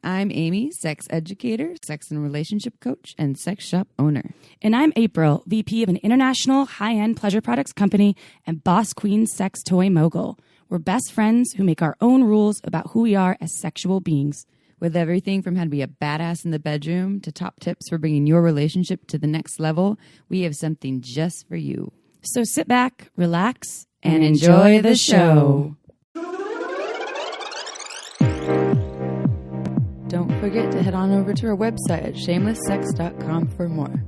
I'm Amy, sex educator, sex and relationship coach, and sex shop owner. And I'm April, VP of an international high-end pleasure products company and boss queen sex toy mogul. We're best friends who make our own rules about who we are as sexual beings. With everything from how to be a badass in the bedroom to top tips for bringing your relationship to the next level, we have something just for you. So sit back, relax, and enjoy the show. Don't forget to head on over to our website at shamelesssex.com for more.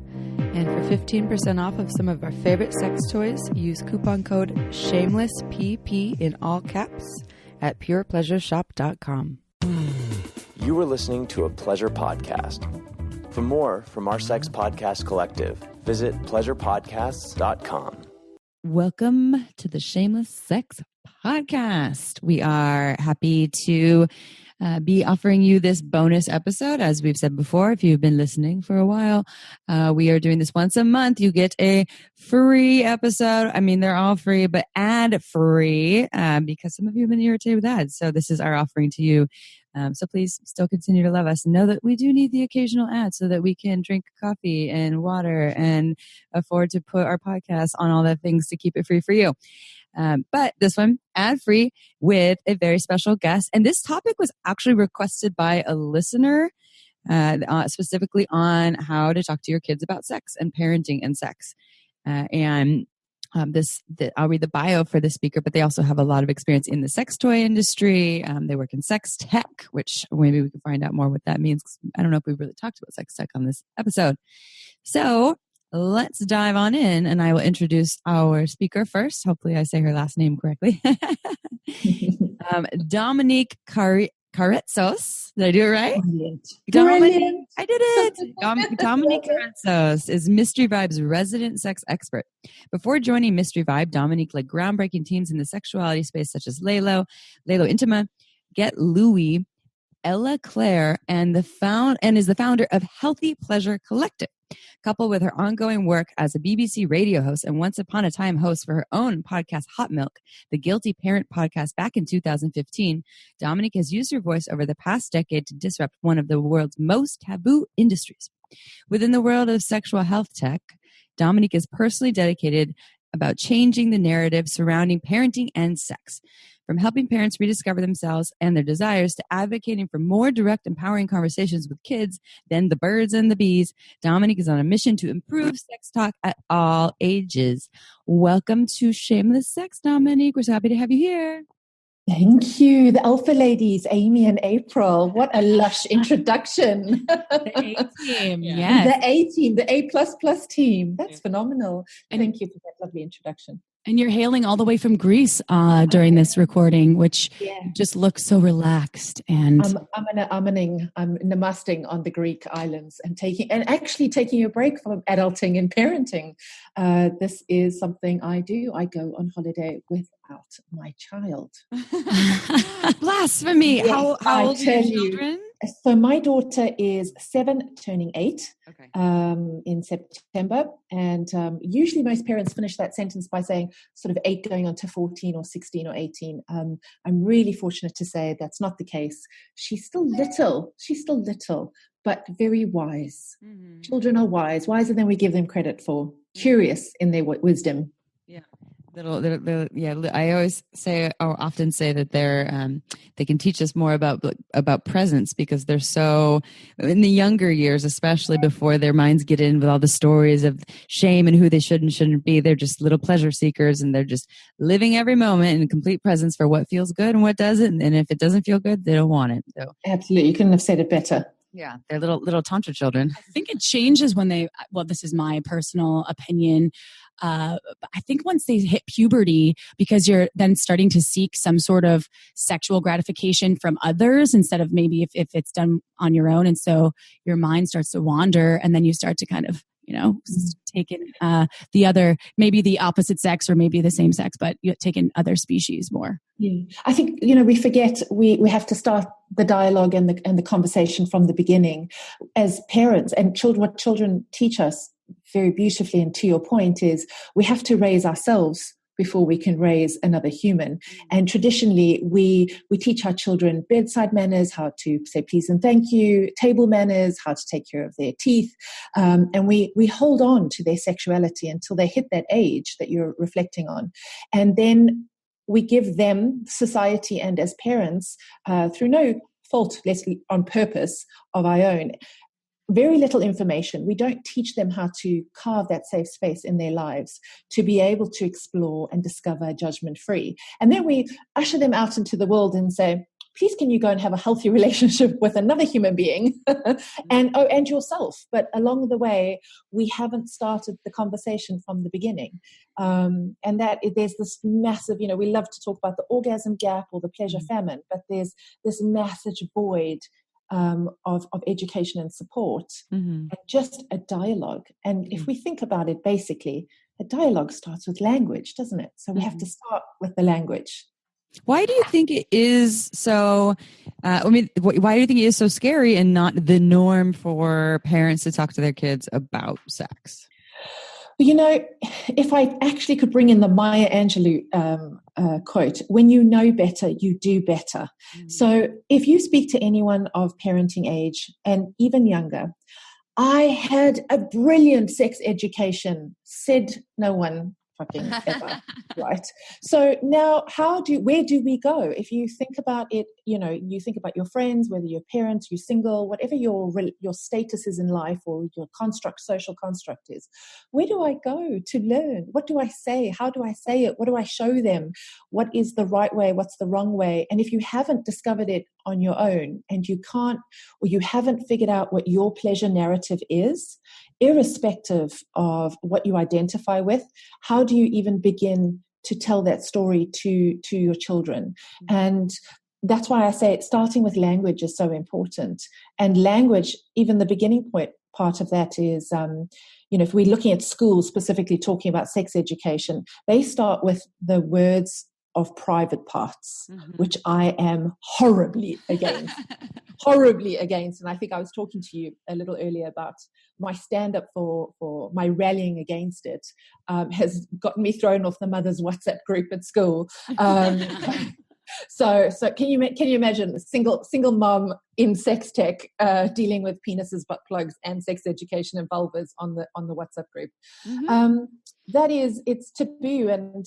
And for 15% off of some of our favorite sex toys, use coupon code SHAMELESSPP in all caps at purepleasureshop.com. You are listening to a pleasure podcast. For more from our sex podcast collective, visit pleasurepodcasts.com. Welcome to the Shameless Sex Podcast. We are happy to be offering you this bonus episode. As we've said before, if you've been listening for a while, we are doing this once a month. You get a free episode. I mean, they're all free, but ad free because some of you have been irritated with ads. So this is our offering to you. So please still continue to love us. Know that we do need the occasional ad so that we can drink coffee and water and afford to put our podcast on all the things to keep it free for you. But this one, ad-free with a very special guest. And this topic was actually requested by a listener, specifically on how to talk to your kids about sex and parenting and sex. I'll read the bio for the speaker, but they also have a lot of experience in the sex toy industry. They work in sex tech, which maybe we can find out more what that means. I don't know if we've really talked about sex tech on this episode. So let's dive on in, and I will introduce our speaker first. Hopefully I say her last name correctly. Dominnique Karetsos. Did I do it right? Brilliant. I did it. Dominnique Karetsos is MysteryVibe's resident sex expert. Before joining MysteryVibe, Dominnique led groundbreaking teams in the sexuality space such as Lelo, Intimina, Get Luwi, Elara.Care, and is the founder of Healthy Pleasure Collective. Coupled with her ongoing work as a BBC radio host and once upon a time host for her own podcast, Hotmilk, the Guilty Parent podcast back in 2015, Dominnique has used her voice over the past decade to disrupt one of the world's most taboo industries. Within the world of sexual health tech, Dominnique is personally dedicated about changing the narrative surrounding parenting and sex. From helping parents rediscover themselves and their desires to advocating for more direct, empowering conversations with kids than the birds and the bees, Dominnique is on a mission to improve sex talk at all ages. Welcome to Shameless Sex, Dominnique. We're so happy to have you here. Thank you. The Alpha Ladies, Amy and April. What a lush introduction. The A-team, yes. The A-team, the A++ team. That's phenomenal. Thank you for that lovely introduction. And you're hailing all the way from Greece during this recording, which just looks so relaxed. And I'm namasting on the Greek islands and actually taking a break from adulting and parenting. This is something I do. I go on holiday without my child. Blasphemy! Yes, how old are your children? So my daughter is 7, turning 8 in September. And usually most parents finish that sentence by saying sort of 8 going on to 14 or 16 or 18. I'm really fortunate to say that's not the case. She's still little, but very wise. Mm-hmm. Children are wiser than we give them credit for, curious in their wisdom. Yeah. I always say, or often say that they can teach us more about presence because they're so, in the younger years, especially before their minds get in with all the stories of shame and who they should and shouldn't be. They're just little pleasure seekers, and they're just living every moment in complete presence for what feels good and what doesn't. And if it doesn't feel good, they don't want it. So absolutely, you couldn't have said it better. Yeah, they're little tantra children. I think it changes when this is my personal opinion. I think once they hit puberty, because you're then starting to seek some sort of sexual gratification from others instead of maybe if it's done on your own. And so your mind starts to wander, and then you start to kind of, take in the other, maybe the opposite sex or maybe the same sex, but you take in other species more. Yeah, I think, we forget we have to start the dialogue and the conversation from the beginning as parents and children. What children teach us very beautifully, and to your point, is we have to raise ourselves before we can raise another human. And traditionally, we teach our children bedside manners, how to say please and thank you, table manners, how to take care of their teeth. And we hold on to their sexuality until they hit that age that you're reflecting on. And then we give them, society and as parents, through no fault, on purpose of our own, very little information. We don't teach them how to carve that safe space in their lives to be able to explore and discover judgment-free. And then we usher them out into the world and say, please, can you go and have a healthy relationship with another human being and yourself? But along the way, we haven't started the conversation from the beginning. And that there's this massive, we love to talk about the orgasm gap or the pleasure famine, but there's this massive void of education and support, and just a dialogue. And if we think about it, basically, a dialogue starts with language, doesn't it? So we have to start with the language. Why do you think it is so, why do you think it is so scary and not the norm for parents to talk to their kids about sex? If I actually could bring in the Maya Angelou quote, when you know better, you do better. So if you speak to anyone of parenting age and even younger, I had a brilliant sex education, said no one fucking ever, right? So now where do we go? If you think about it, you think about your friends, whether you're parents, you're single, whatever your status is in life or your social construct is, where do I go to learn? What do I say? How do I say it? What do I show them? What is the right way? What's the wrong way? And if you haven't discovered it on your own and you can't, or you haven't figured out what your pleasure narrative is, irrespective of what you identify with, how do you even begin to tell that story to your children? And that's why I say starting with language is so important. And language, even the beginning part of that is, if we're looking at schools specifically talking about sex education, they start with the words of private parts, which I am horribly against. And I think I was talking to you a little earlier about my stand-up for my rallying against it has gotten me thrown off the mother's WhatsApp group at school. So can you imagine a single mom in sex tech dealing with penises, butt plugs, and sex education and vulvas on the WhatsApp group? It's taboo, and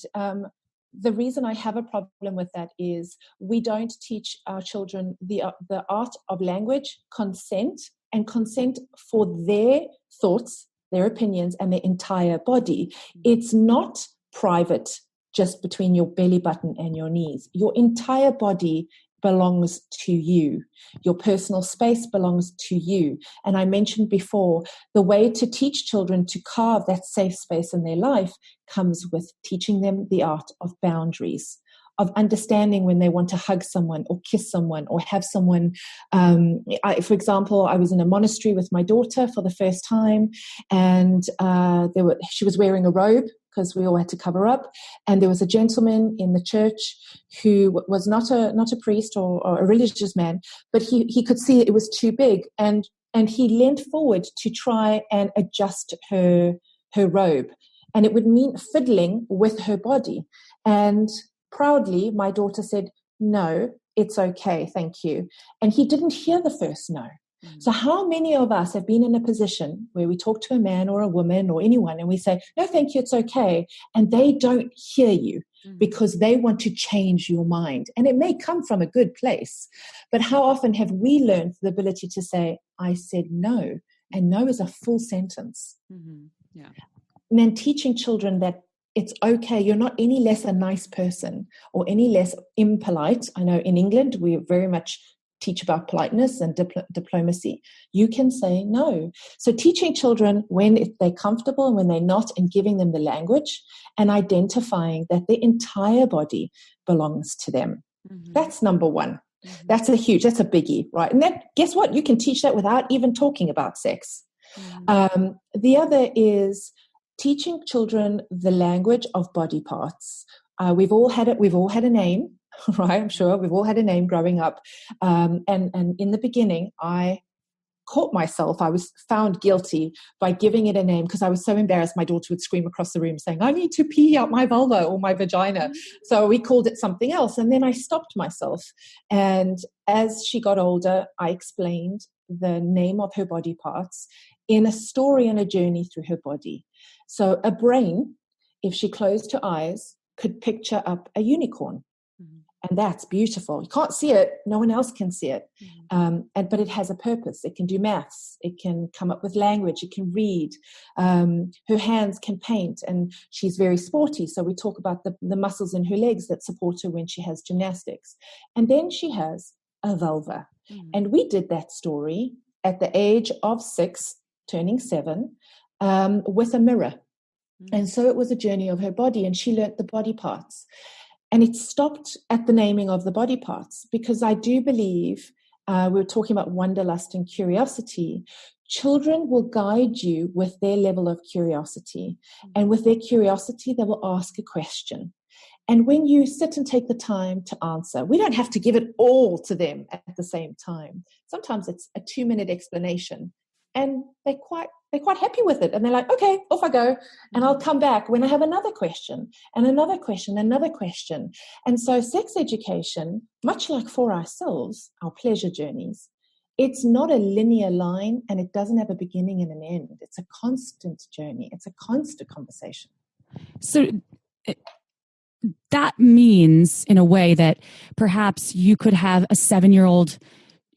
the reason I have a problem with that is we don't teach our children the art of language, consent for their thoughts, their opinions, and their entire body. It's not private just between your belly button and your knees. Your entire body belongs to you. Your personal space belongs to you. And I mentioned before, the way to teach children to carve that safe space in their life comes with teaching them the art of boundaries, of understanding when they want to hug someone or kiss someone or have someone. For example, I was in a monastery with my daughter for the first time, and she was wearing a robe because we all had to cover up. And there was a gentleman in the church who was not a priest or a religious man, but he could see it was too big. And he leaned forward to try and adjust her robe. And it would mean fiddling with her body. And proudly, my daughter said, "No, it's okay, thank you." And he didn't hear the first no. So how many of us have been in a position where we talk to a man or a woman or anyone and we say, "No, thank you, it's okay." And they don't hear you because they want to change your mind. And it may come from a good place. But how often have we learned the ability to say, "I said no," and no is a full sentence. Yeah. And then teaching children that it's okay. You're not any less a nice person or any less impolite. I know in England, we very much teach about politeness and diplomacy. You can say no. So teaching children when they're comfortable and when they're not, and giving them the language and identifying that their entire body belongs to them. That's number one. That's a biggie, right? And that, guess what? You can teach that without even talking about sex. The other is teaching children the language of body parts. We've all had it. We've all had a name, right? I'm sure we've all had a name growing up. And in the beginning, I caught myself. I was found guilty by giving it a name because I was so embarrassed. My daughter would scream across the room saying, I need to pee out my vulva or my vagina. So we called it something else. And then I stopped myself. And as she got older, I explained the name of her body parts in a story and a journey through her body. So a brain, if she closed her eyes, could picture up a unicorn. And that's beautiful. You can't see it. No one else can see it. But it has a purpose. It can do maths. It can come up with language. It can read. Her hands can paint. And she's very sporty. So we talk about the muscles in her legs that support her when she has gymnastics. And then she has a vulva. And we did that story at the age of 6, turning 7, with a mirror. And so it was a journey of her body. And she learnt the body parts. And it stopped at the naming of the body parts because I do believe, we were talking about wanderlust and curiosity. Children will guide you with their level of curiosity. And with their curiosity, they will ask a question. And when you sit and take the time to answer, we don't have to give it all to them at the same time. Sometimes it's a 2-minute explanation. And they're quite happy with it. And they're like, okay, off I go. And I'll come back when I have another question and another question, another question. And so sex education, much like for ourselves, our pleasure journeys, it's not a linear line and it doesn't have a beginning and an end. It's a constant journey. It's a constant conversation. So that means in a way that perhaps you could have a 7-year-old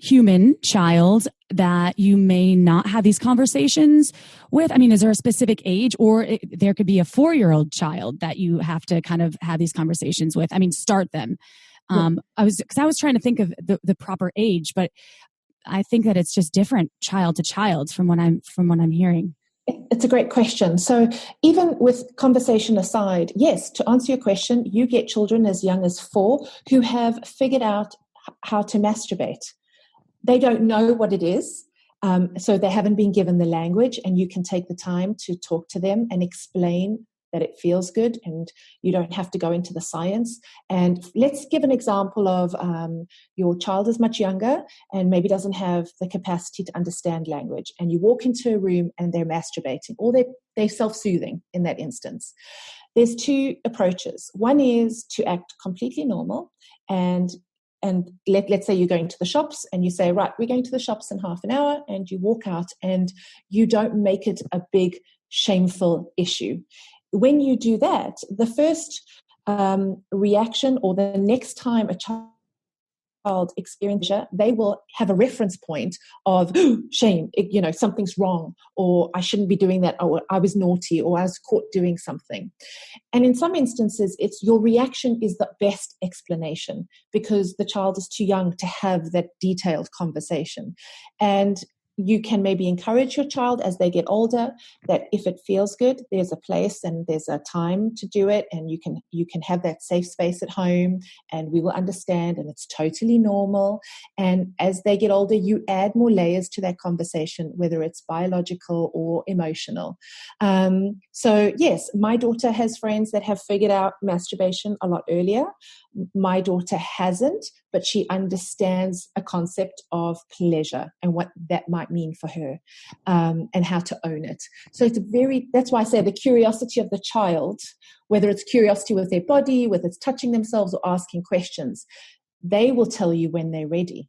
human child that you may not have these conversations with? I mean, is there a specific age, or there could be a 4-year-old child that you have to kind of have these conversations with? I mean, start them. I was trying to think of the proper age, but I think that it's just different child to child from what I'm hearing. It's a great question. So even with conversation aside, yes, to answer your question, you get children as young as 4 who have figured out how to masturbate. They don't know what it is, so they haven't been given the language, and you can take the time to talk to them and explain that it feels good, and you don't have to go into the science. And let's give an example of your child is much younger and maybe doesn't have the capacity to understand language, and you walk into a room and they're masturbating, or they're self-soothing in that instance. There's 2 approaches. One is to act completely normal, and let's say you're going to the shops and you say, right, we're going to the shops in half an hour, and you walk out and you don't make it a big shameful issue. When you do that, the first reaction, or the next time a child experiences, they will have a reference point of shame, something's wrong, or I shouldn't be doing that, or I was naughty, or I was caught doing something. And in some instances, it's your reaction is the best explanation because the child is too young to have that detailed conversation. And you can maybe encourage your child as they get older that if it feels good, there's a place and there's a time to do it, and you can have that safe space at home, and we will understand, and it's totally normal. And as they get older, you add more layers to that conversation, whether it's biological or emotional. So yes, my daughter has friends that have figured out masturbation a lot earlier. My daughter hasn't, but she understands a concept of pleasure and what that might mean for her, and how to own it. So that's why I say the curiosity of the child, whether it's curiosity with their body, whether it's touching themselves or asking questions, they will tell you when they're ready.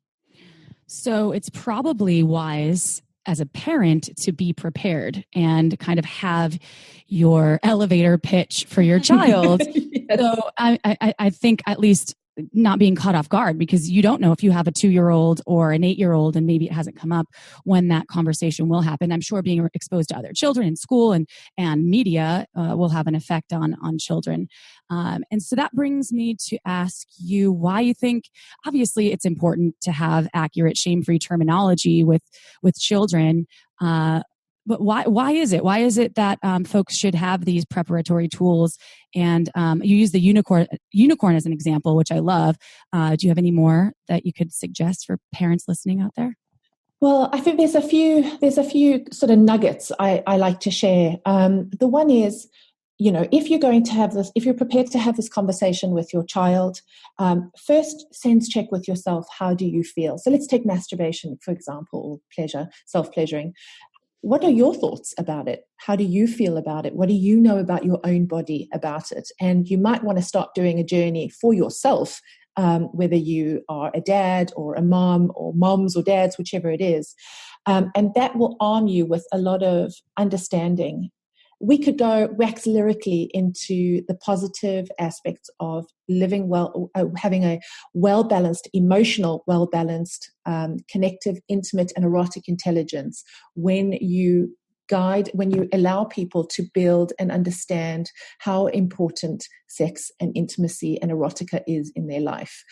So it's probably wise as a parent to be prepared and kind of have your elevator pitch for your child. Yes. So I think at least not being caught off guard, because you don't know if you have a 2-year-old or an 8-year-old and maybe it hasn't come up when that conversation will happen. I'm sure being exposed to other children in school and media will have an effect on children. And so that brings me to ask you why you think, obviously it's important to have accurate shame-free terminology with children, but why is it? Why is it that folks should have these preparatory tools? And you use the unicorn as an example, which I love. Do you have any more that you could suggest for parents listening out there? Well, I think there's a few sort of nuggets I like to share. The one is, if you're going to have this, if you're prepared to have this conversation with your child, first sense check with yourself. How do you feel? So let's take masturbation, for example, or pleasure, self-pleasuring. What are your thoughts about it? How do you feel about it? What do you know about your own body about it? And you might want to start doing a journey for yourself, whether you are a dad or a mom or moms or dads, whichever it is. And that will arm you with a lot of understanding. We could go wax lyrically into the positive aspects of living well, having a well-balanced, emotional, well-balanced, connective, intimate, and erotic intelligence when you allow people to build and understand how important sex and intimacy and erotica is in their life.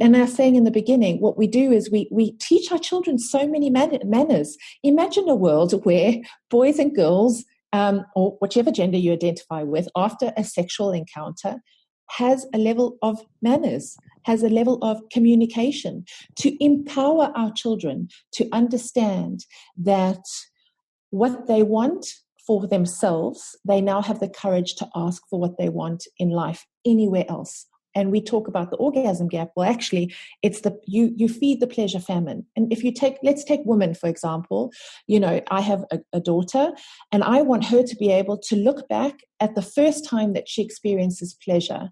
And I was saying in the beginning, what we do is we teach our children so many manners. Imagine a world where boys and girls, or whichever gender you identify with, after a sexual encounter, has a level of manners, has a level of communication, to empower our children to understand that what they want for themselves, they now have the courage to ask for what they want in life anywhere else. And we talk about the orgasm gap. Well, actually, it's you feed the pleasure famine. And if let's take women, for example. I have a daughter, and I want her to be able to look back at the first time that she experiences pleasure,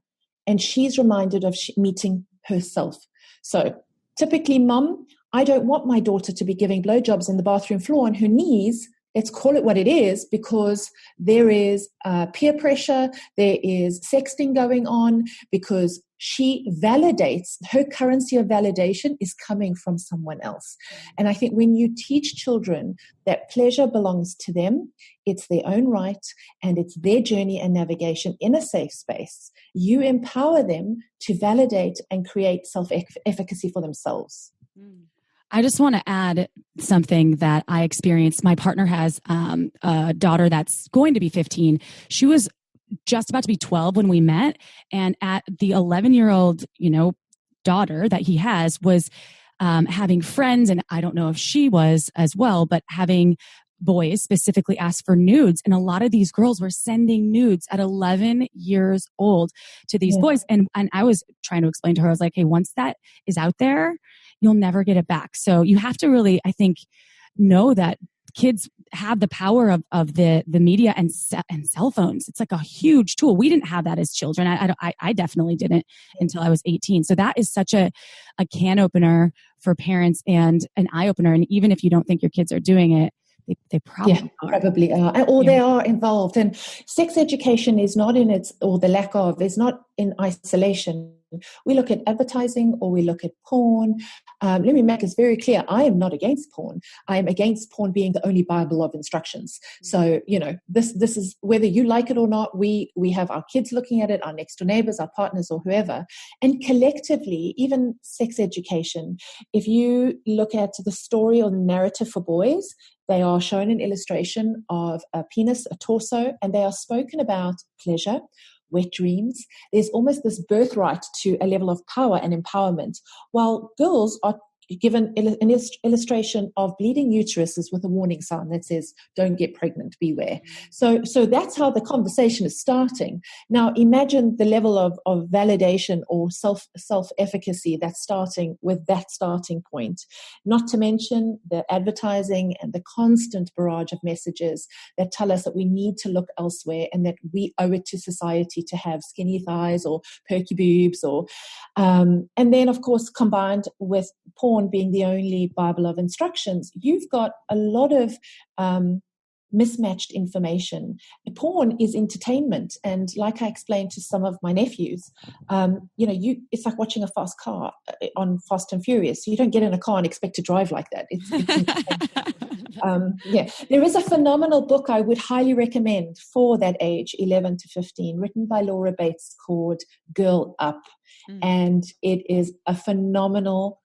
and she's reminded of meeting herself. So typically, mum, I don't want my daughter to be giving blowjobs in the bathroom floor on her knees. Let's call it what it is, because there is peer pressure, there is sexting going on, because she validates, her currency of validation is coming from someone else. And I think when you teach children that pleasure belongs to them, it's their own right, and it's their journey and navigation in a safe space, you empower them to validate and create self-efficacy for themselves. I just want to add something that I experienced. My partner has a daughter that's going to be 15. She was just about to be 12 when we met. And at the 11-year-old, daughter that he has was having friends. And I don't know if she was as well, but having boys specifically ask for nudes. And a lot of these girls were sending nudes at 11 years old to these boys. And I was trying to explain to her, I was like, hey, once that is out there, you'll never get it back. So you have to really, I think, know that kids have the power of the media and cell phones. It's like a huge tool. We didn't have that as children. I definitely didn't until I was 18. So that is such a can opener for parents and an eye opener. And even if you don't think your kids are doing it, they probably are. Or they are involved. And sex education is not or the lack of, is not in isolation. We look at advertising or we look at porn. Let me make this very clear. I am not against porn. I am against porn being the only Bible of instructions. So, this is, whether you like it or not, we have our kids looking at it, our next door neighbors, our partners, or whoever. And collectively, even sex education, if you look at the story or the narrative for boys, they are shown an illustration of a penis, a torso, and they are spoken about pleasure, wet dreams. There's almost this birthright to a level of power and empowerment, while girls are given an illustration of bleeding uteruses with a warning sign that says, don't get pregnant, beware. So that's how the conversation is starting. Now imagine the level of validation or self-efficacy that's starting with that starting point, not to mention the advertising and the constant barrage of messages that tell us that we need to look elsewhere and that we owe it to society to have skinny thighs or perky boobs, or and then of course combined with porn being the only Bible of instructions, you've got a lot of mismatched information. Porn is entertainment, and like I explained to some of my nephews, it's like watching a fast car on Fast and Furious. You don't get in a car and expect to drive like that. It's there is a phenomenal book I would highly recommend for that age, 11 to 15, written by Laura Bates, called Girl Up, and it is a phenomenal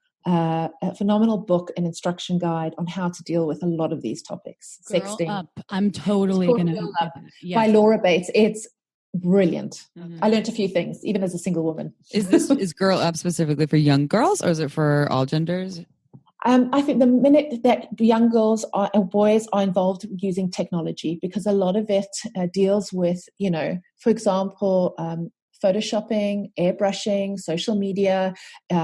book and instruction guide on how to deal with a lot of these topics. Girl Sexting. Up. I'm totally going to. By Laura Bates. It's brilliant. I learned a few things, even as a single woman. Is Girl Up specifically for young girls, or is it for all genders? I think the minute that young girls or boys are involved using technology, because a lot of it deals with, for example, photoshopping, airbrushing, social media.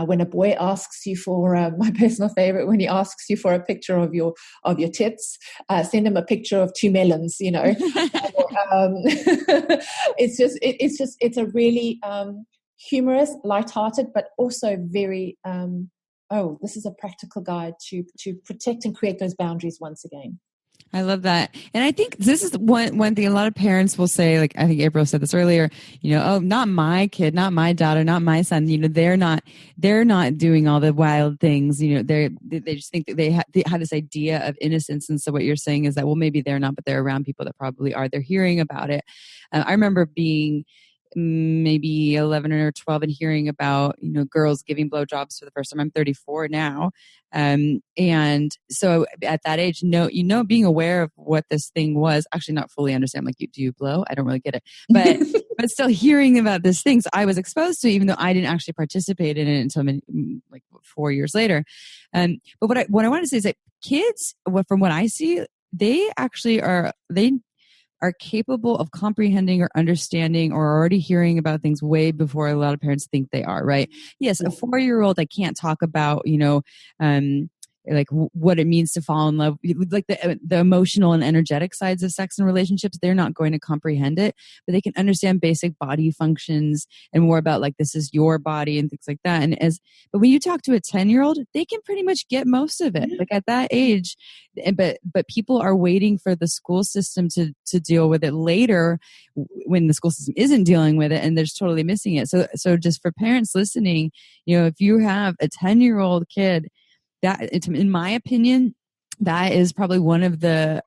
When a boy asks you for, my personal favorite, when he asks you for a picture of your tits, send him a picture of 2 melons. It's a really humorous, lighthearted, but also very. This is a practical guide to protect and create those boundaries once again. I love that. And I think this is one thing a lot of parents will say, like I think April said this earlier, oh, not my kid, not my daughter, not my son, they're not doing all the wild things, they just think that they have this idea of innocence. And so what you're saying is that, well, maybe they're not, but they're around people that probably are. They're hearing about it. I remember being maybe 11 or 12 and hearing about, girls giving blowjobs for the first time. I'm 34 now. And so at that age, being aware of what this thing was, actually not fully understand, like, do you blow? I don't really get it, but still hearing about this thing. So I was exposed to it, even though I didn't actually participate in it until like 4 years later. But what I want to say is that kids, from what I see, they actually are capable of comprehending or understanding or already hearing about things way before a lot of parents think they are, right? Yes, a 4-year-old, I can't talk about, like what it means to fall in love, like the emotional and energetic sides of sex and relationships. They're not going to comprehend it, but they can understand basic body functions and more about like, this is your body and things like that. But when you talk to a 10-year-old, they can pretty much get most of it. Like at that age, but people are waiting for the school system to deal with it later when the school system isn't dealing with it and they're just totally missing it. So just for parents listening, if you have a 10-year-old kid, that, in my opinion, that is probably one of the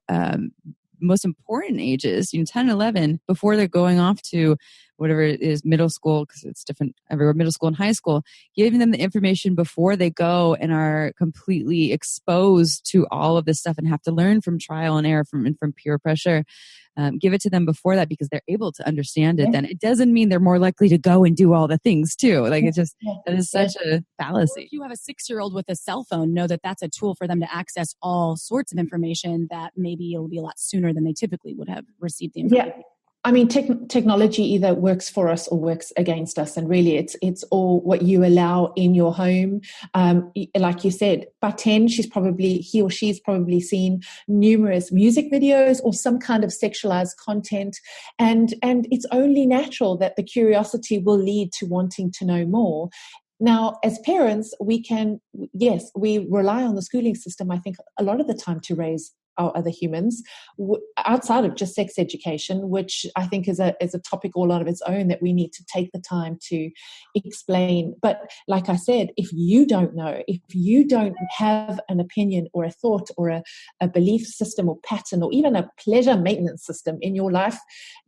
most important ages, 10, 11, before they're going off to whatever it is, middle school, because it's different everywhere, middle school and high school, giving them the information before they go and are completely exposed to all of this stuff and have to learn from trial and error from peer pressure. Give it to them before that because they're able to understand it. Then it doesn't mean they're more likely to go and do all the things too. Like it's just, that is such a fallacy. If you have a 6-year-old with a cell phone, know that that's a tool for them to access all sorts of information that maybe it'll be a lot sooner than they typically would have received the information. Yeah. I mean, technology either works for us or works against us. And really, it's all what you allow in your home. Like you said, by 10, he or she's probably seen numerous music videos or some kind of sexualized content. And it's only natural that the curiosity will lead to wanting to know more. Now, as parents, we rely on the schooling system, I think, a lot of the time to raise our other humans outside of just sex education, which I think is a topic all on its own that we need to take the time to explain. But like I said, if you don't know, if you don't have an opinion or a thought or a belief system or pattern or even a pleasure maintenance system in your life,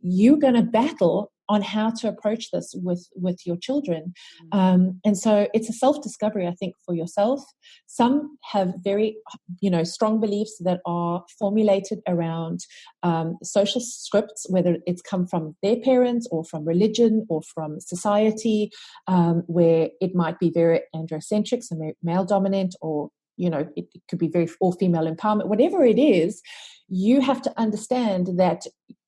you're going to battle on how to approach this with your children. And so it's a self-discovery, I think, for yourself. Some have very, strong beliefs that are formulated around social scripts, whether it's come from their parents or from religion or from society, where it might be very androcentric, so male dominant, or it could be very all-female empowerment. Whatever it is, you have to understand that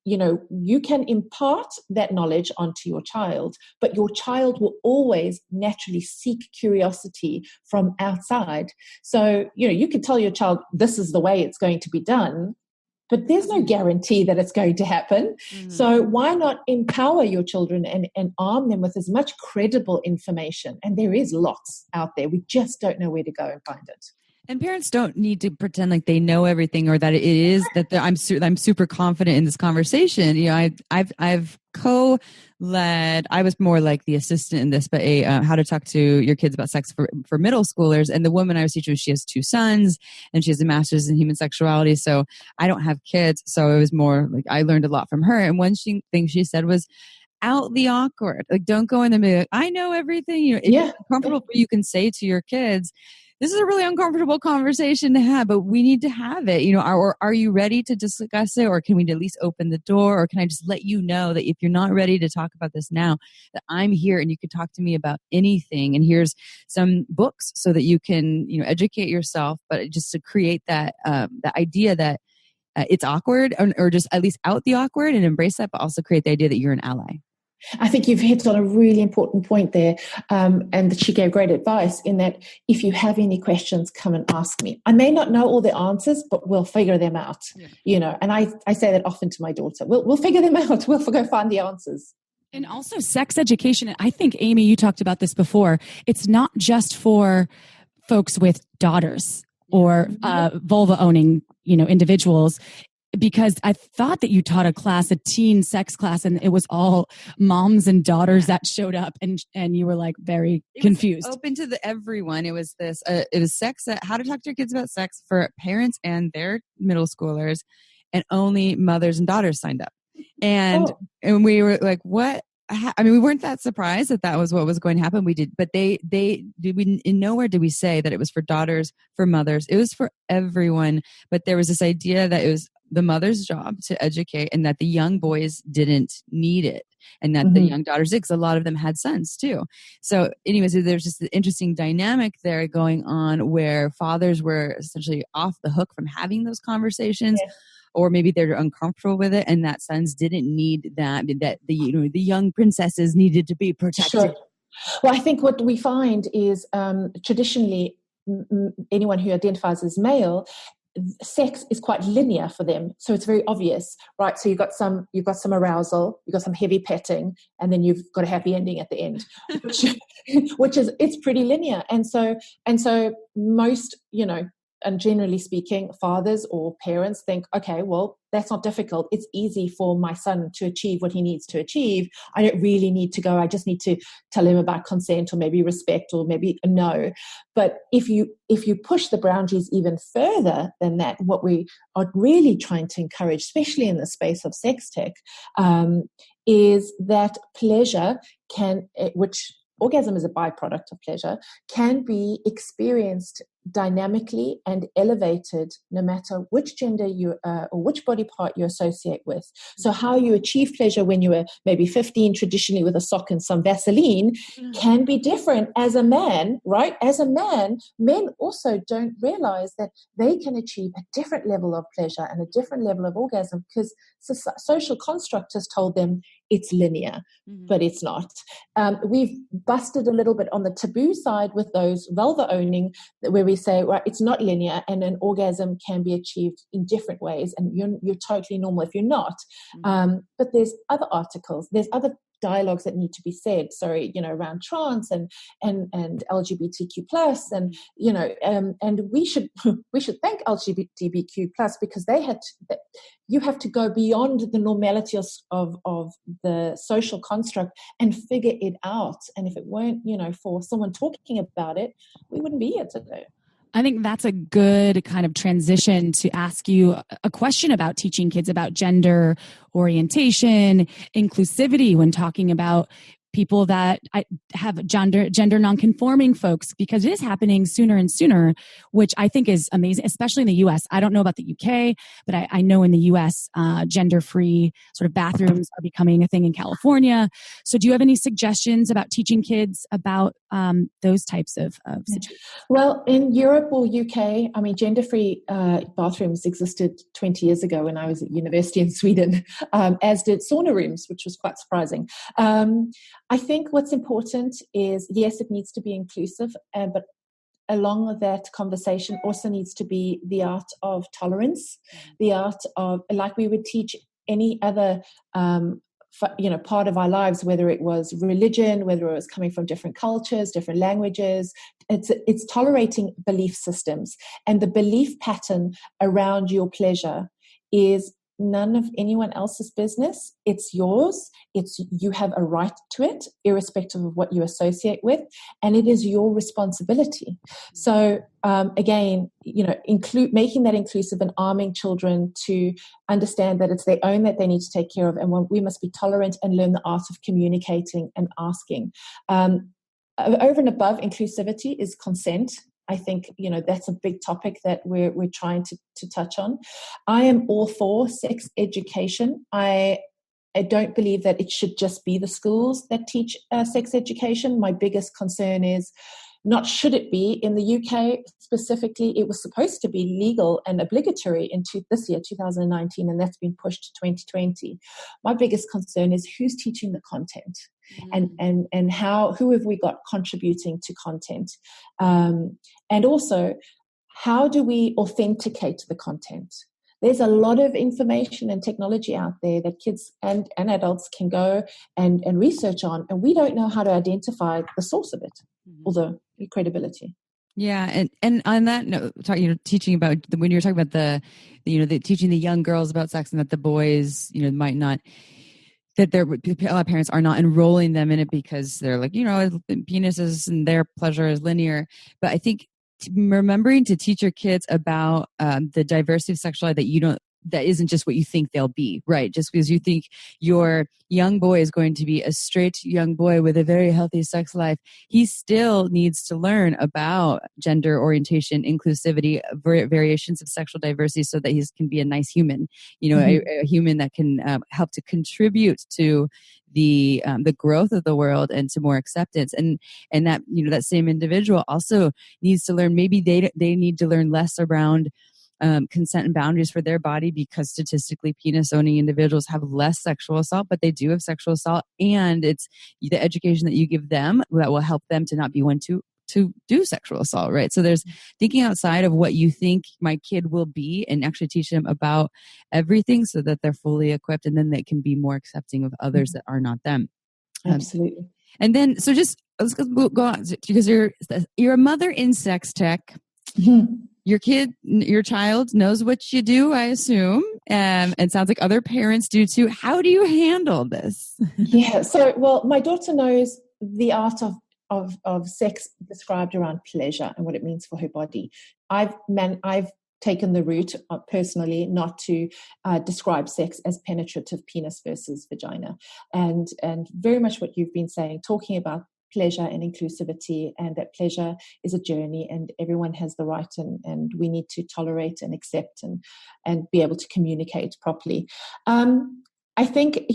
you can impart that knowledge onto your child, but your child will always naturally seek curiosity from outside. So, you can tell your child, this is the way it's going to be done, but there's no guarantee that it's going to happen. Mm-hmm. So why not empower your children and arm them with as much credible information? And there is lots out there. We just don't know where to go and find it. And parents don't need to pretend like they know everything or that it is that I'm super confident in this conversation. I've co-led. I was more like the assistant in this, but how to talk to your kids about sex for middle schoolers. And the woman I was teaching, she has 2 sons and she has a master's in human sexuality. So I don't have kids. So it was more like I learned a lot from her. And one thing she said was, out the awkward. Like, don't go in there and be like, I know everything. If it's comfortable, you can say to your kids, this is a really uncomfortable conversation to have, but we need to have it. Are you ready to discuss it, or can we at least open the door, or can I just let you know that if you're not ready to talk about this now, that I'm here and you can talk to me about anything. And here's some books so that you can, educate yourself, but just to create that, the idea that it's awkward, or just at least out the awkward and embrace that, but also create the idea that you're an ally. I think you've hit on a really important point there, and that she gave great advice in that if you have any questions, come and ask me. I may not know all the answers, but we'll figure them out. Yeah. And I say that often to my daughter. We'll figure them out. We'll go find the answers. And also sex education. I think, Amy, you talked about this before. It's not just for folks with daughters or vulva owning, individuals. Because I thought that you taught a teen sex class, and it was all moms and daughters that showed up, and you were like very confused. Open to everyone. It was this. It was sex. How to talk to your kids about sex for parents and their middle schoolers, and only mothers and daughters signed up. And we were like, what? We weren't that surprised that was what was going to happen. We did, but they in nowhere did we say that it was for daughters, for mothers. It was for everyone. But there was this idea that it was the mother's job to educate, and that the young boys didn't need it, and that the young daughters did, because a lot of them had sons too. So anyways, there's just an interesting dynamic there going on where fathers were essentially off the hook from having those conversations. Yeah. Or maybe they're uncomfortable with it, and that sons didn't need that the young princesses needed to be protected. Sure. Well, I think what we find is traditionally anyone who identifies as male, sex is quite linear for them, so it's very obvious, right? So you've got some arousal, you've got some heavy petting, and then you've got a happy ending at the end, which is it's pretty linear. And so most, and generally speaking, fathers or parents think, okay, well, that's not difficult. It's easy for my son to achieve what he needs to achieve. I don't really need to go. I just need to tell him about consent, or maybe respect, or maybe no. But if you push the boundaries even further than that, what we are really trying to encourage, especially in the space of sex tech, is that pleasure which orgasm is a byproduct of pleasure, can be experienced dynamically and elevated no matter which gender you or which body part you associate with. So how you achieve pleasure when you were maybe 15 traditionally with a sock and some Vaseline can be different as a man, right? As a man, men also don't realize that they can achieve a different level of pleasure and a different level of orgasm because social construct has told them it's linear, but it's not. We've busted a little bit on the taboo side with those vulva owning, where we say, right, it's not linear, and an orgasm can be achieved in different ways, and you're totally normal if you're not. But there's other articles, there's other dialogues that need to be said. Around trans and LGBTQ plus, and we should thank LGBTQ plus because you have to go beyond the normality of the social construct and figure it out. And if it weren't, for someone talking about it, we wouldn't be here today. I think that's a good kind of transition to ask you a question about teaching kids about gender orientation, inclusivity when talking about people that have gender non-conforming folks, because it is happening sooner and sooner, which I think is amazing, especially in the U.S. I don't know about the UK, but I know in the U.S. Gender-free sort of bathrooms are becoming a thing in California. So do you have any suggestions about teaching kids about those types of situations? Well, in Europe or UK, gender-free bathrooms existed 20 years ago when I was at university in Sweden, as did sauna rooms, which was quite surprising. I think what's important is, yes, it needs to be inclusive, but along with that conversation also needs to be the art of tolerance, the art of, like we would teach any other part of our lives, whether it was religion, whether it was coming from different cultures, different languages. It's tolerating belief systems, and the belief pattern around your pleasure is none of anyone else's business. It's yours. You have a right to it, irrespective of what you associate with, and it is your responsibility. So again, making that inclusive and arming children to understand that it's their own that they need to take care of, and we must be tolerant and learn the art of communicating and asking. Over and above inclusivity is consent. I think, that's a big topic that we're trying to touch on. I am all for sex education. I don't believe that it should just be the schools that teach sex education. My biggest concern is not should it be. In the UK specifically, it was supposed to be legal and obligatory this year, 2019, and that's been pushed to 2020. My biggest concern is who's teaching the content, and who have we got contributing to content, and also how do we authenticate the content? There's a lot of information and technology out there that kids and adults can go and research on, and we don't know how to identify the source of it, or the credibility. Yeah, and on that note, teaching about when you're talking about the teaching the young girls about sex, and that the boys, might not, that a lot of parents are not enrolling them in it because they're like, penises and their pleasure is linear. But I think remembering to teach your kids about the diversity of sexuality, that isn't just what you think they'll be, right? Just because you think your young boy is going to be a straight young boy with a very healthy sex life, he still needs to learn about gender orientation, inclusivity, variations of sexual diversity, so that he can be a nice human, a human that can help to contribute to the growth of the world and to more acceptance. And that, that same individual also needs to learn, maybe they need to learn less around consent and boundaries for their body, because statistically penis owning individuals have less sexual assault, but they do have sexual assault, and it's the education that you give them that will help them to not be one to do sexual assault, right? So there's thinking outside of what you think my kid will be, and actually teach them about everything so that they're fully equipped, and then they can be more accepting of others that are not them. Absolutely. And then, so just let's go on, because you're a mother in sex tech. Your child knows what you do, I assume, and it sounds like other parents do too. How do you handle this? Yeah, so, my daughter knows the art of sex described around pleasure and what it means for her body. I've taken the route personally not to describe sex as penetrative penis versus vagina, and very much what you've been saying, talking about pleasure and inclusivity, and that pleasure is a journey, and everyone has the right, and we need to tolerate and accept and be able to communicate properly. I think,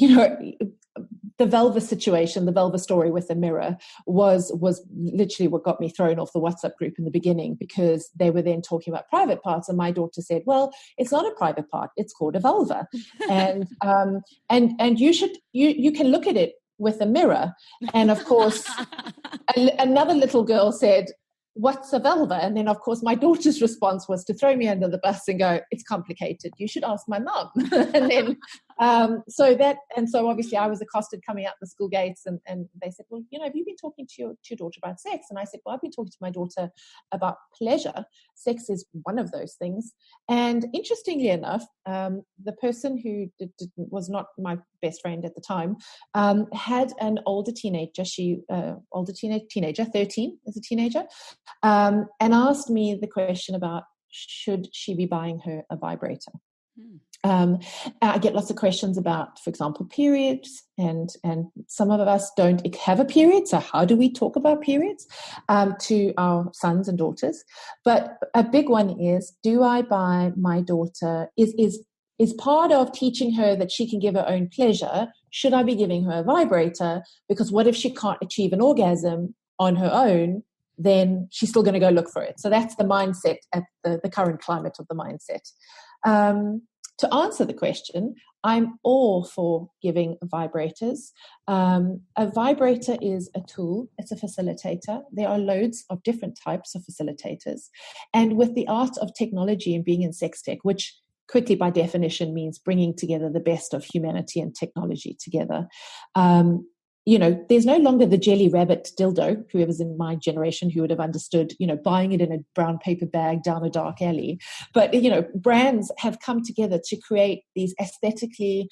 the vulva situation, the vulva story with the mirror was literally what got me thrown off the WhatsApp group in the beginning, because they were then talking about private parts, and my daughter said, well, it's not a private part, it's called a vulva. And you can look at it with a mirror. And of course, another little girl said, what's a vulva? And then, of course, my daughter's response was to throw me under the bus and go, it's complicated. You should ask my mum. And then, so obviously I was accosted coming out the school gates, and they said, well, have you been talking to your daughter about sex? And I said, well, I've been talking to my daughter about pleasure. Sex is one of those things. And interestingly enough, the person who was not my best friend at the time, had an older teenager, teenager, 13 as a teenager, and asked me the question about, should she be buying her a vibrator? I get lots of questions about, for example, periods, and some of us don't have a period, so how do we talk about periods to our sons and daughters? But a big one is, do I buy my daughter, is part of teaching her that she can give her own pleasure, should I be giving her a vibrator? Because what if she can't achieve an orgasm on her own? Then she's still going to go look for it. So that's the mindset at the current climate of the mindset. To answer the question, I'm all for giving vibrators. A vibrator is a tool. It's a facilitator. There are loads of different types of facilitators. And with the art of technology and being in sex tech, which quickly by definition means bringing together the best of humanity and technology together, there's no longer the jelly rabbit dildo, whoever's in my generation who would have understood, buying it in a brown paper bag down a dark alley. But, brands have come together to create these aesthetically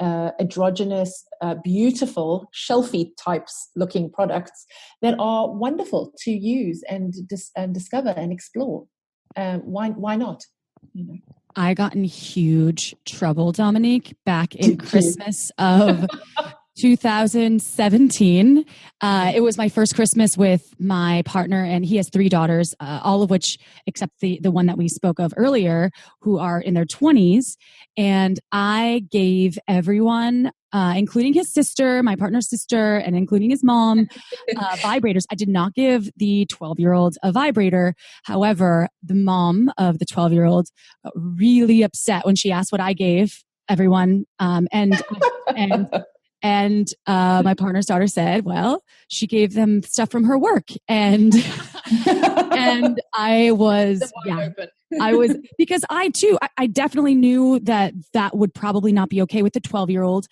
androgynous, beautiful, shelfie types looking products that are wonderful to use and discover and explore. Why not? I got in huge trouble, Dominique, back in Christmas of 2017. It was my first Christmas with my partner, and he has 3 daughters, all of which, except the one that we spoke of earlier, who are in their 20s. And I gave everyone, including his sister, my partner's sister, and including his mom, vibrators. I did not give the 12-year-old a vibrator. However, the mom of the 12-year-old got really upset when she asked what I gave everyone. And my partner's daughter said, well, she gave them stuff from her work. And I was, because I too, I definitely knew that would probably not be okay with the 12-year-old.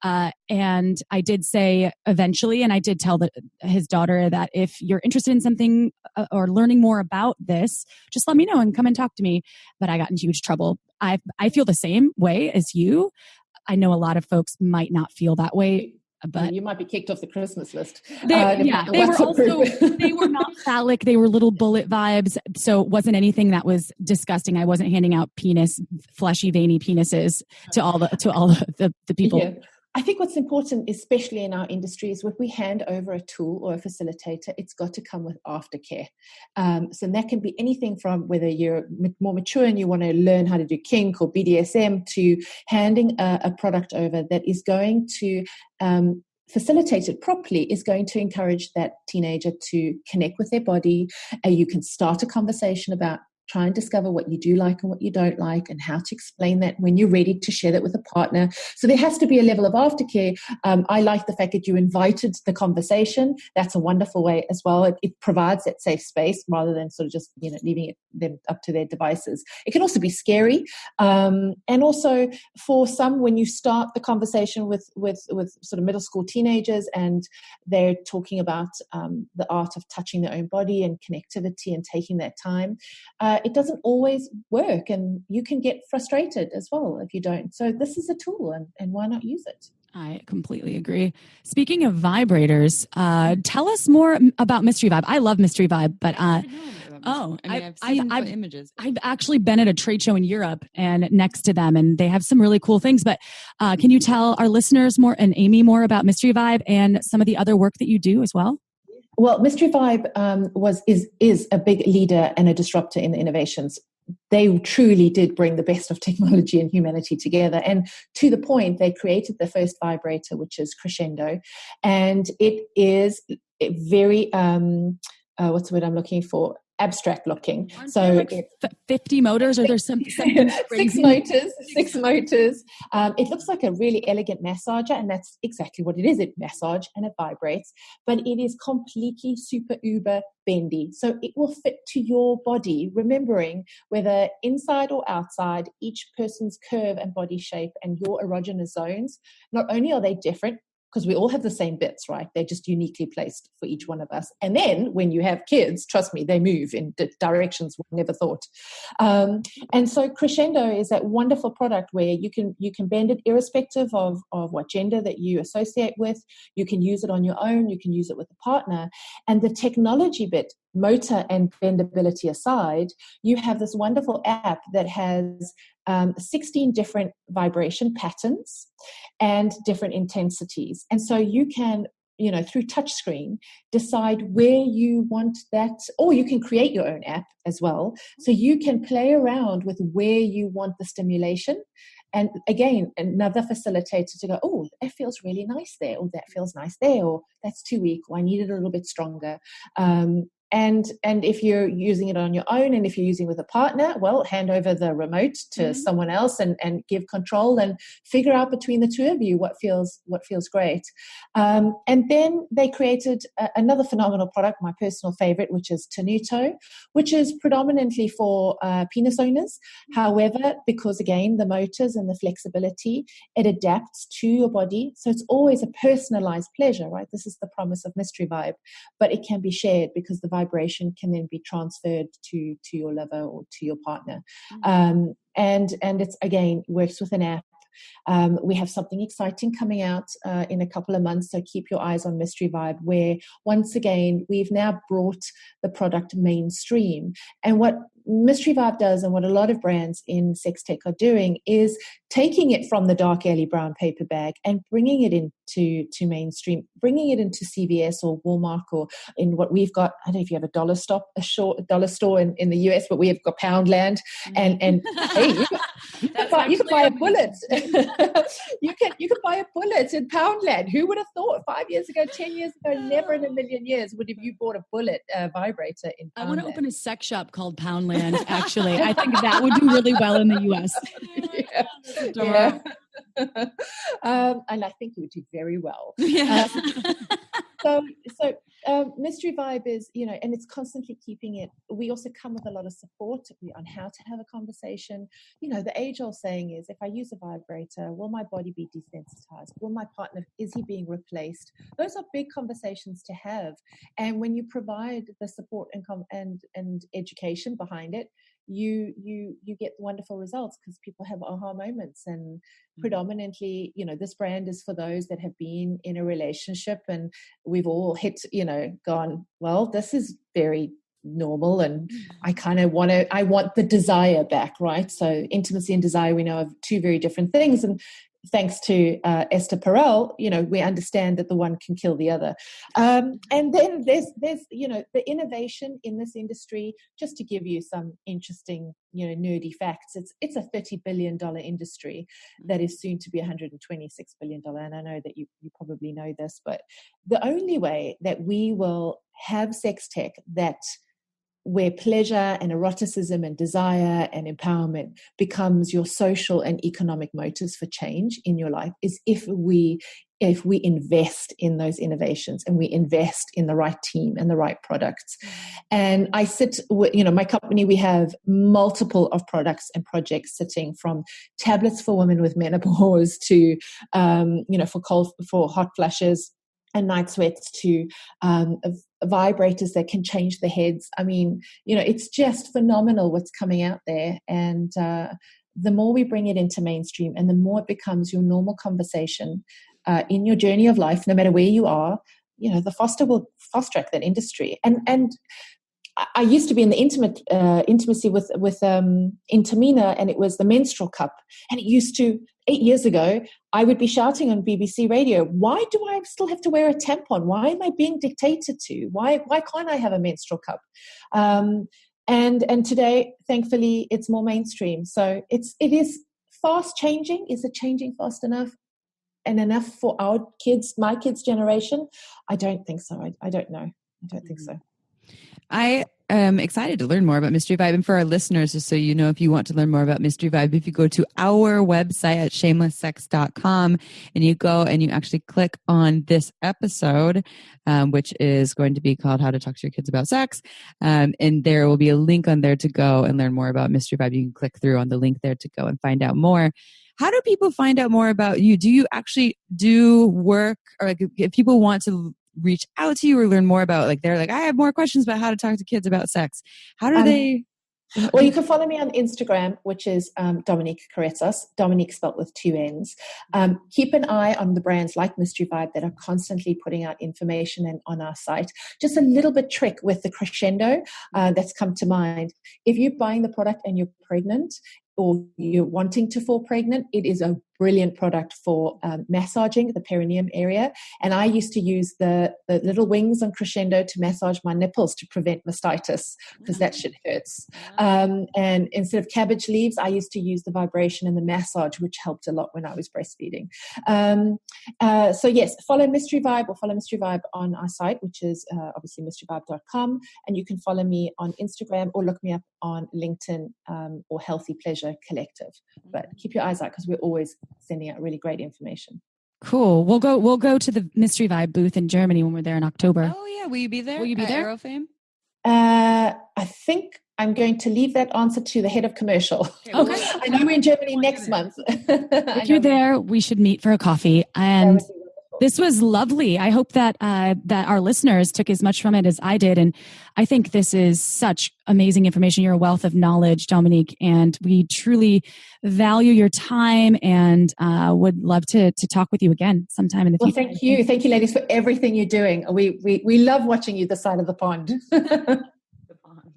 And I did say eventually, and I did tell his daughter that if you're interested in something or learning more about this, just let me know and come and talk to me. But I got in huge trouble. I feel the same way as you. I know a lot of folks might not feel that way, but you might be kicked off the Christmas list. They were not phallic. They were little bullet vibes. So it wasn't anything that was disgusting. I wasn't handing out fleshy, veiny penises to all the people. Yeah. I think what's important, especially in our industry, is when we hand over a tool or a facilitator, it's got to come with aftercare. So that can be anything from whether you're more mature and you want to learn how to do kink or BDSM, to handing a product over that is going to facilitate it properly, is going to encourage that teenager to connect with their body. You can start a conversation about try and discover what you do like and what you don't like, and how to explain that when you're ready to share that with a partner. So there has to be a level of aftercare. I like the fact that you invited the conversation. That's a wonderful way as well. It provides that safe space rather than sort of just leaving them up to their devices. It can also be scary, and also for some, when you start the conversation with sort of middle school teenagers and they're talking about the art of touching their own body and connectivity and taking that time. It doesn't always work, and you can get frustrated as well if you don't. So this is a tool, and why not use it? I completely agree. Speaking of vibrators, tell us more about MysteryVibe. I love MysteryVibe, but I've seen images. I've actually been at a trade show in Europe and next to them, and they have some really cool things. But can you tell our listeners more and Amy more about MysteryVibe and some of the other work that you do as well? Well, MysteryVibe is a big leader and a disruptor in the innovations. They truly did bring the best of technology and humanity together. And to the point, they created the first vibrator, which is Crescendo. And it is very, what's the word I'm looking for? Abstract looking. Aren't so there like 50 motors, or there's something crazy? Six motors. It looks like a really elegant massager, and that's exactly what it is. It massage and it vibrates, but it is completely super uber bendy. So it will fit to your body, remembering whether inside or outside, each person's curve and body shape and your erogenous zones, not only are they different, because we all have the same bits, right? They're just uniquely placed for each one of us. And then when you have kids, trust me, they move in directions we never thought. And so Crescendo is that wonderful product where you can bend it irrespective of what gender that you associate with. You can use it on your own. You can use it with a partner. And the technology bit, motor and bendability aside, you have this wonderful app that has 16 different vibration patterns and different intensities. And so you can, through touchscreen, decide where you want that, or you can create your own app as well. So you can play around with where you want the stimulation. And again, another facilitator to go, oh, that feels really nice there, or that feels nice there, or that's too weak, or I need it a little bit stronger. And if you're using it on your own, and if you're using with a partner, well, hand over the remote to someone else and give control, and figure out between the two of you what feels great. And then they created another phenomenal product, my personal favorite, which is Tenuto, which is predominantly for penis owners. However, because again, the motors and the flexibility, it adapts to your body. So it's always a personalized pleasure, right? This is the promise of MysteryVibe, but it can be shared because the vibration can then be transferred to your lover or to your partner. And it's, again, works with an app. We have something exciting coming out in a couple of months, so keep your eyes on MysteryVibe, where once again we've now brought the product mainstream. And what MysteryVibe does, and what a lot of brands in sex tech are doing, is taking it from the dark alley brown paper bag and bringing it into mainstream, bringing it into CVS or Walmart, or in what we've got. I don't know if you have a dollar store in the US, but we have got Poundland, and hey, you can buy a bullet. you can buy a bullet in Poundland. Who would have thought 5 years ago, 10 years ago, never in a million years would have you bought a bullet vibrator in Poundland. I want to open a sex shop called Poundland, actually. I think that would do really well in the US. Yeah. And I think you would do very well. Yeah. So MysteryVibe is, and it's constantly keeping it. We also come with a lot of support on how to have a conversation. The age-old saying is, if I use a vibrator, will my body be desensitized? Will my partner, is he being replaced? Those are big conversations to have. And when you provide the support and education behind it, you get wonderful results, because people have aha moments. And predominantly, this brand is for those that have been in a relationship, and we've all hit, gone, well, this is very normal, and I want the desire back, right? So intimacy and desire, we know, are two very different things. And thanks to Esther Perel, we understand that the one can kill the other. And then there's the innovation in this industry. Just to give you some interesting, nerdy facts, it's a $30 billion industry that is soon to be $126 billion. And I know that you probably know this, but the only way that we will have sex tech where pleasure and eroticism and desire and empowerment becomes your social and economic motives for change in your life is if we invest in those innovations, and we invest in the right team and the right products. And I sit with, my company, we have multiple of products and projects sitting, from tablets for women with menopause to, for hot flushes and night sweats, to vibrators that can change the heads. I mean, it's just phenomenal what's coming out there. And the more we bring it into mainstream, and the more it becomes your normal conversation in your journey of life, no matter where you are, the foster will fast track that industry. And I used to be in the intimacy with Intimina, and it was the menstrual cup. And it used to, 8 years ago, I would be shouting on BBC radio, why do I still have to wear a tampon? Why am I being dictated to? Why can't I have a menstrual cup? And today, thankfully, it's more mainstream. So it is fast changing. Is it changing fast enough? And enough for our kids, my kids' generation? I don't think so. I don't know. I don't think so. I am excited to learn more about MysteryVibe. And for our listeners, just so you know, if you want to learn more about MysteryVibe, if you go to our website at shamelesssex.com, and you go and you actually click on this episode, which is going to be called How to Talk to Your Kids About Sex. And there will be a link on there to go and learn more about MysteryVibe. You can click through on the link there to go and find out more. How do people find out more about you? Do you actually do work, or if people want to reach out to you or learn more about, they're like, I have more questions about how to talk to kids about sex. How do they? Well, you can follow me on Instagram, which is Dominnique Karetsos, Dominnique spelled with 2 N's. Keep an eye on the brands like MysteryVibe that are constantly putting out information on our site. Just a little bit trick with the crescendo that's come to mind. If you're buying the product and you're pregnant, or you're wanting to fall pregnant, it is a brilliant product for massaging the perineum area. And I used to use the little wings on Crescendo to massage my nipples to prevent mastitis, because that shit hurts. And instead of cabbage leaves, I used to use the vibration and the massage, which helped a lot when I was breastfeeding. So yes, follow MysteryVibe, or follow MysteryVibe on our site, which is obviously MysteryVibe.com. And you can follow me on Instagram, or look me up on LinkedIn, or Healthy Pleasure Collective. But keep your eyes out, because we're always sending out really great information. Cool. We'll go to the MysteryVibe booth in Germany when we're there in October. Oh yeah, will you be there? Will you be there? Aerofame? I think I'm going to leave that answer to the head of commercial. Okay. I know we're in Germany next month. If you're there, we should meet for a coffee. And this was lovely. I hope that our listeners took as much from it as I did. And I think this is such amazing information. You're a wealth of knowledge, Dominnique, and we truly value your time, and would love to talk with you again sometime in the future. Well, thank you. Thank you, ladies, for everything you're doing. We love watching you this side of the pond.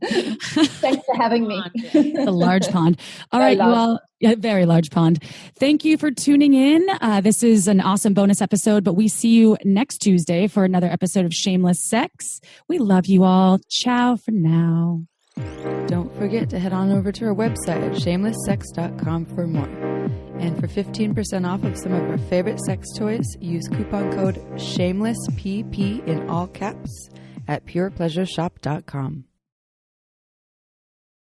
Thanks for having me. A large pond. All right, you all. Yeah, very large pond. Thank you for tuning in. This is an awesome bonus episode, but we see you next Tuesday for another episode of Shameless Sex. We love you all. Ciao for now. Don't forget to head on over to our website at shamelesssex.com for more. And for 15% off of some of our favorite sex toys, use coupon code SHAMELESSPP in all caps at purepleasureshop.com.